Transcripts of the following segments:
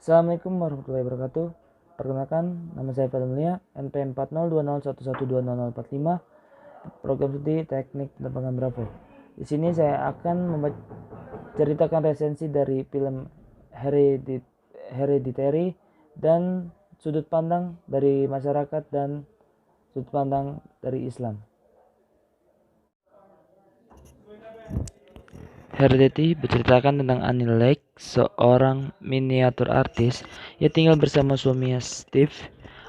Assalamualaikum warahmatullahi wabarakatuh. Perkenalkan, nama saya Fadlia, NPM 402011200045, program studi Teknik Penerbangan Bravo. Di sini saya akan menceritakan resensi dari film Hereditary dan sudut pandang dari masyarakat dan sudut pandang dari Islam. Hereditary berceritakan tentang Annie Lake, seorang miniatur artis yang tinggal bersama suaminya Steve,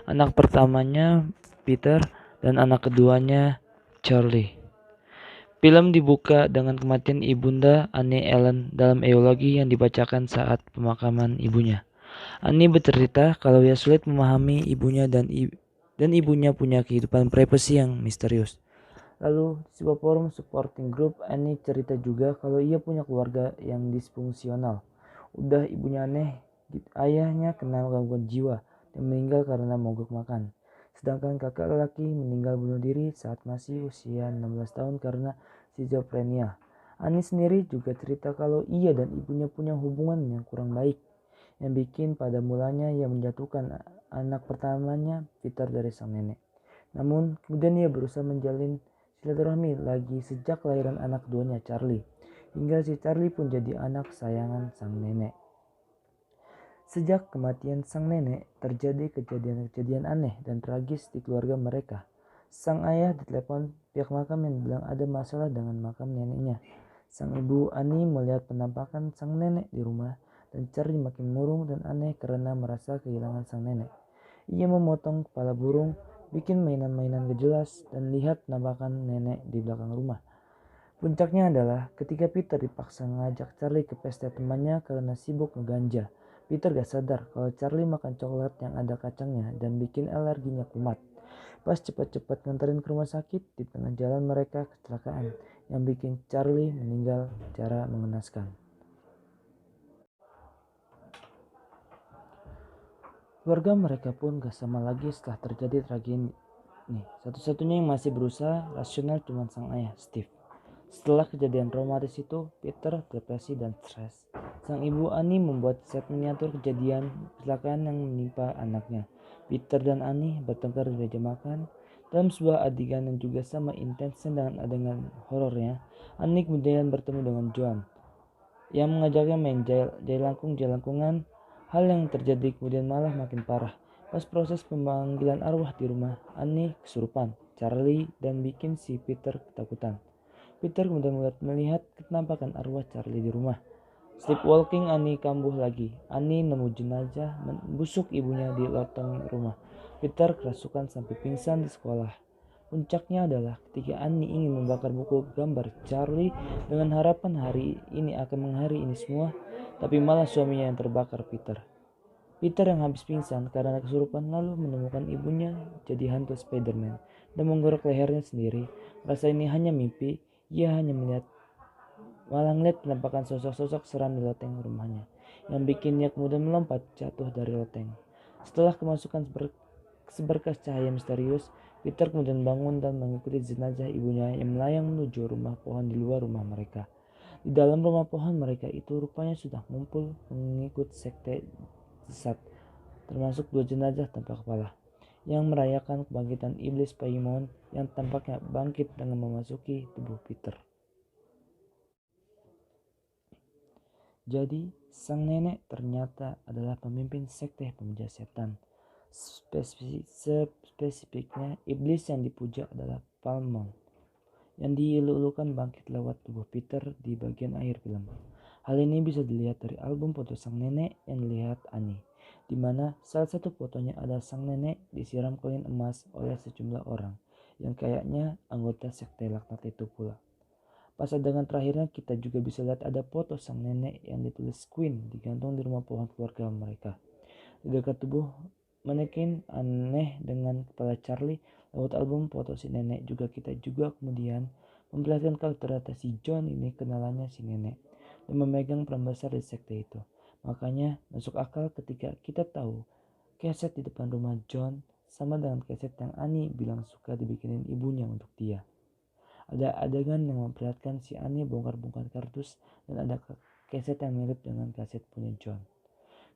anak pertamanya Peter, dan anak keduanya Charlie. Film dibuka dengan kematian ibunda Annie Ellen dalam eulogi yang dibacakan saat pemakaman ibunya. Annie bercerita kalau ia sulit memahami ibunya dan ibunya punya kehidupan privasi yang misterius. Lalu di sebuah forum supporting group, Annie cerita juga kalau ia punya keluarga yang disfungsional. Udah ibunya aneh, ayahnya kena gangguan jiwa dan meninggal karena mogok makan. Sedangkan kakak lelaki meninggal bunuh diri saat masih usia 16 tahun karena skizofrenia. Annie sendiri juga cerita kalau ia dan ibunya punya hubungan yang kurang baik, yang bikin pada mulanya ia menjatuhkan anak pertamanya Peter dari sang nenek. Namun kemudian ia berusaha menjalin silaturahmi lagi sejak kelahiran anak keduanya Charlie, hingga si Charlie pun jadi anak kesayangan sang nenek. Sejak kematian sang nenek, terjadi kejadian-kejadian aneh dan tragis di keluarga mereka. Sang ayah ditelepon pihak makam yang bilang ada masalah dengan makam neneknya. Sang ibu Ani melihat penampakan sang nenek di rumah dan Charlie makin murung dan aneh karena merasa kehilangan sang nenek. Ia memotong kepala burung, bikin mainan-mainan gak jelas, dan lihat penampakan nenek di belakang rumah. Puncaknya adalah ketika Peter dipaksa ngajak Charlie ke pesta temannya karena sibuk ngeganja. Peter gak sadar kalau Charlie makan coklat yang ada kacangnya dan bikin alerginya kumat. Pas cepat-cepat nganterin ke rumah sakit, di tengah jalan mereka kecelakaan yang bikin Charlie meninggal secara mengenaskan. Keluarga mereka pun gak sama lagi setelah terjadi tragedi ini. Satu-satunya yang masih berusaha rasional cuma sang ayah, Steve. Setelah kejadian traumatis itu, Peter depresi dan stres. Sang ibu Annie membuat set miniatur kejadian kecelakaan yang menimpa anaknya. Peter dan Annie bertengkar di meja makan. Dalam sebuah adegan yang juga sama intensnya dengan adegan horornya, Annie kemudian bertemu dengan John yang mengajaknya main jailangkungan. Hal yang terjadi kemudian malah makin parah. Pas proses pemanggilan arwah di rumah, Annie kesurupan Charlie dan bikin si Peter ketakutan. Peter kemudian melihat kenampakan arwah Charlie di rumah. Sleepwalking Annie kambuh lagi. Annie nemu jenazah membusuk ibunya di loteng rumah. Peter kerasukan sampai pingsan di sekolah. Puncaknya adalah ketika Annie ingin membakar buku gambar Charlie dengan harapan hari ini akan menghari ini semua, tapi malah suaminya yang terbakar Peter. Peter yang habis pingsan karena kesurupan lalu menemukan ibunya jadi hantu Spider-Man dan menggorok lehernya sendiri. Rasa ini hanya mimpi, ia hanya malah melihat penampakan sosok-sosok seram di loteng rumahnya yang bikinnya kemudian melompat jatuh dari loteng. Setelah kemasukan seberkas cahaya misterius, Peter kemudian bangun dan mengikuti jenazah ibunya yang melayang menuju rumah pohon di luar rumah mereka. Di dalam rumah pohon mereka itu rupanya sudah ngumpul mengikut sekte sesat, termasuk 2 jenazah tanpa kepala, yang merayakan kebangkitan iblis Paimon yang tampaknya bangkit dengan memasuki tubuh Peter. Jadi, sang nenek ternyata adalah pemimpin sekte pemuja setan. Spesifiknya, iblis yang dipuja adalah Palmon, yang dielu-elukan bangkit lewat tubuh Peter di bagian akhir film. Hal ini bisa dilihat dari album foto sang nenek yang dilihat Annie, di mana salah satu fotonya ada sang nenek disiram koin emas oleh sejumlah orang, yang kayaknya anggota sekte laknat itu pula. Pas adegan terakhirnya kita juga bisa lihat ada foto sang nenek yang ditulis Queen digantung di rumah pohon keluarga mereka. Di dekat tubuh manekin aneh dengan kepala Charlie, lewat album foto si nenek juga kita juga kemudian memperlihatkan kalau ternyata si John ini kenalannya si nenek dan memegang peran besar di sekte itu. Makanya masuk akal ketika kita tahu keset di depan rumah John sama dengan keset yang Annie bilang suka dibikinin ibunya untuk dia. Ada adegan yang memperlihatkan si Annie bongkar-bongkar kardus dan ada keset yang mirip dengan kaset punya John.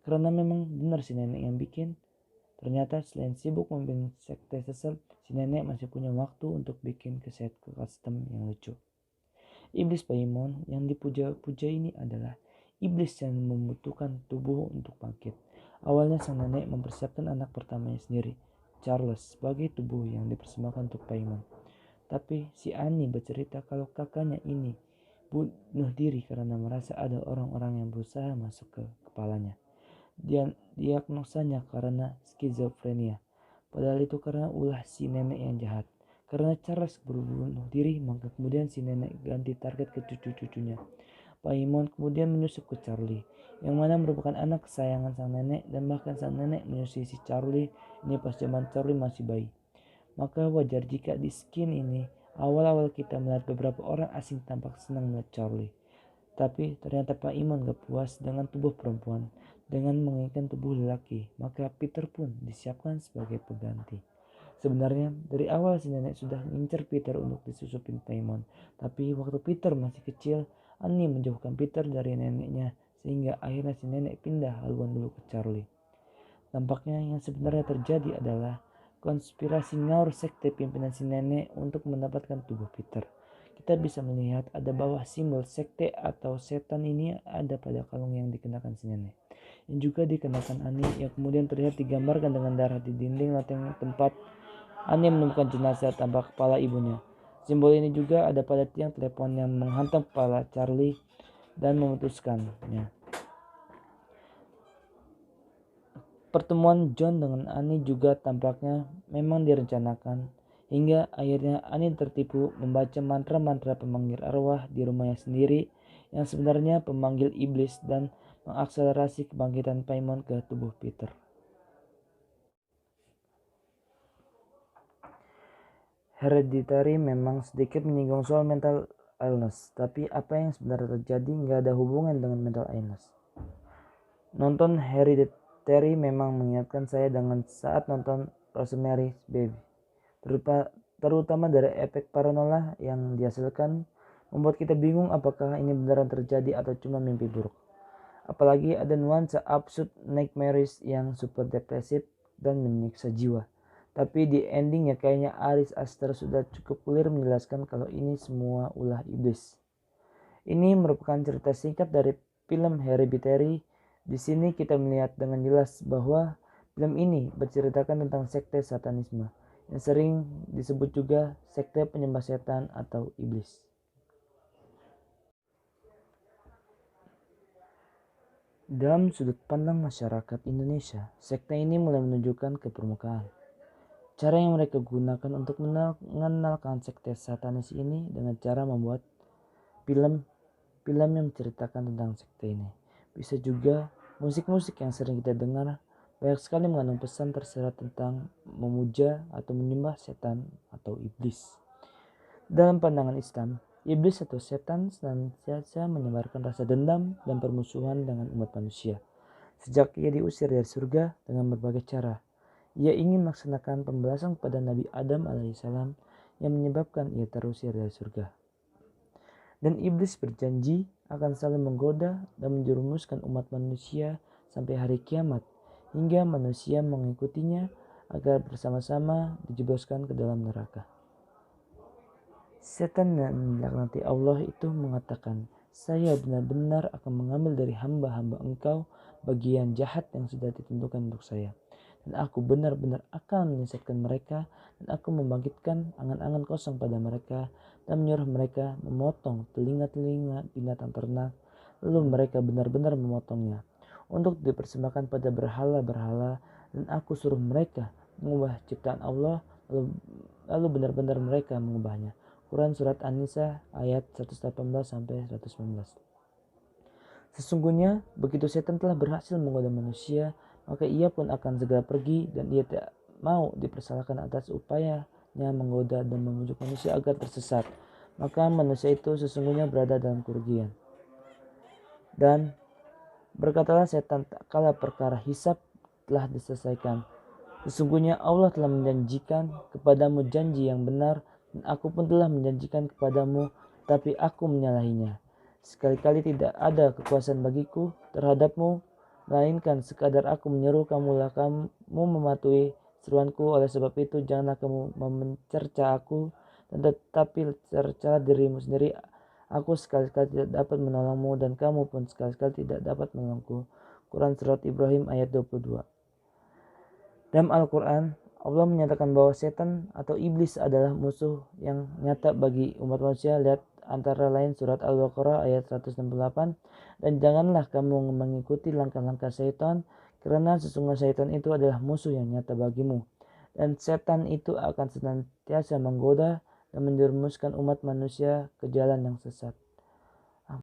Karena memang benar si nenek yang bikin. Ternyata selain sibuk memimpin sekte sesat, si nenek masih punya waktu untuk bikin custom yang lucu. Iblis Paimon yang dipuja-puja ini adalah iblis yang membutuhkan tubuh untuk bangkit. Awalnya sang nenek mempersiapkan anak pertamanya sendiri, Charles, sebagai tubuh yang dipersembahkan untuk Paimon. Tapi si Ani bercerita kalau kakaknya ini bunuh diri karena merasa ada orang-orang yang berusaha masuk ke kepalanya. Diagnosanya karena skizofrenia. Padahal itu karena ulah si nenek yang jahat. Karena Charles bunuh diri, maka kemudian si nenek ganti target ke cucu-cucunya. Paimon kemudian menyusup ke Charlie, yang mana merupakan anak kesayangan sang nenek, dan bahkan sang nenek menyusui si Charlie ini pas zaman Charlie masih bayi. Maka wajar jika di skin ini awal-awal kita melihat beberapa orang asing tampak senang melihat Charlie. Tapi ternyata Pak Imon gak puas dengan tubuh perempuan. Dengan menginginkan tubuh lelaki, maka Peter pun disiapkan sebagai pengganti. Sebenarnya dari awal si nenek sudah mengincar Peter untuk disusupin Paimon. Tapi waktu Peter masih kecil, Annie menjauhkan Peter dari neneknya, sehingga akhirnya si nenek pindah haluan dulu ke Charlie. Tampaknya yang sebenarnya terjadi adalah konspirasi ngaur sekte pimpinan si nenek untuk mendapatkan tubuh Peter. Kita bisa melihat ada bawah simbol sekte atau setan ini ada pada kalung yang dikenakan si nenek, yang juga dikenakan Annie, yang kemudian terlihat digambarkan dengan darah di dinding loteng tempat Annie menemukan jenazah tanpa kepala ibunya. Simbol ini juga ada pada tiang telepon yang menghantam kepala Charlie dan memutuskannya. Pertemuan John dengan Annie juga tampaknya memang direncanakan, hingga akhirnya Annie tertipu membaca mantra-mantra pemanggil arwah di rumahnya sendiri yang sebenarnya pemanggil iblis dan mengakselerasi kebangkitan Paimon ke tubuh Peter. Hereditary memang sedikit menyinggung soal mental illness, tapi apa yang sebenarnya terjadi nggak ada hubungan dengan mental illness. Nonton Hereditary memang mengingatkan saya dengan saat nonton Rosemary's Baby, terutama dari efek paranormal yang dihasilkan membuat kita bingung apakah ini beneran terjadi atau cuma mimpi buruk. Apalagi ada nuansa absurd nightmares yang super depresif dan menyiksa jiwa. Tapi di endingnya kayaknya Aris Aster sudah cukup clear menjelaskan kalau ini semua ulah iblis. Ini merupakan cerita singkat dari film Hereditary. Di sini kita melihat dengan jelas bahwa film ini berceritakan tentang sekte satanisme, yang sering disebut juga sekte penyembah setan atau iblis. Dalam sudut pandang masyarakat Indonesia, sekte ini mulai menunjukkan ke permukaan. Cara yang mereka gunakan untuk mengenalkan sekte satanis ini dengan cara membuat film yang menceritakan tentang sekte ini. Bisa juga musik-musik yang sering kita dengar banyak sekali mengandung pesan tersirat tentang memuja atau menyembah setan atau iblis. Dalam pandangan Islam, iblis atau setan senantiasa menyebarkan rasa dendam dan permusuhan dengan umat manusia. Sejak ia diusir dari surga dengan berbagai cara, ia ingin melaksanakan pembalasan kepada Nabi Adam alaihissalam yang menyebabkan ia terusir dari surga. Dan iblis berjanji akan selalu menggoda dan menjerumuskan umat manusia sampai hari kiamat, hingga manusia mengikutinya agar bersama-sama dijebloskan ke dalam neraka. Setan yang dilaknati Allah itu mengatakan, "Saya benar-benar akan mengambil dari hamba-hamba engkau bagian jahat yang sudah ditentukan untuk saya. Dan aku benar-benar akan menyesatkan mereka, dan aku membangkitkan angan-angan kosong pada mereka dan menyuruh mereka memotong telinga-telinga binatang ternak, lalu mereka benar-benar memotongnya untuk dipersembahkan pada berhala-berhala, dan aku suruh mereka mengubah ciptaan Allah, lalu benar-benar mereka mengubahnya." Quran Surat An-Nisa ayat 118-119. Sesungguhnya begitu setan telah berhasil menggoda manusia, maka ia pun akan segera pergi, dan ia tidak mau dipersalahkan atas upayanya menggoda dan membujuk manusia agar tersesat. Maka manusia itu sesungguhnya berada dalam kerugian. Dan berkatalah setan, tak kala perkara hisab telah diselesaikan, sesungguhnya Allah telah menjanjikan kepadamu janji yang benar, dan aku pun telah menjanjikan kepadamu, tapi aku menyalahinya. Sekali-kali tidak ada kekuasaan bagiku terhadapmu melainkan sekadar aku menyeru kamu mematuhi seruanku. Oleh sebab itu janganlah kamu mencerca aku, dan tetapi cercalah dirimu sendiri. Aku sekali-kali tidak dapat menolongmu, dan kamu pun sekali-kali tidak dapat menolongku. Quran Surat Ibrahim ayat 22. Dalam Al-Quran, Allah menyatakan bahwa setan atau iblis adalah musuh yang nyata bagi umat manusia. Lihat antara lain surat Al-Baqarah ayat 168. Dan janganlah kamu mengikuti langkah-langkah syaitan, karena sesungguhnya syaitan itu adalah musuh yang nyata bagimu. Dan setan itu akan senantiasa menggoda dan menjerumuskan umat manusia ke jalan yang sesat.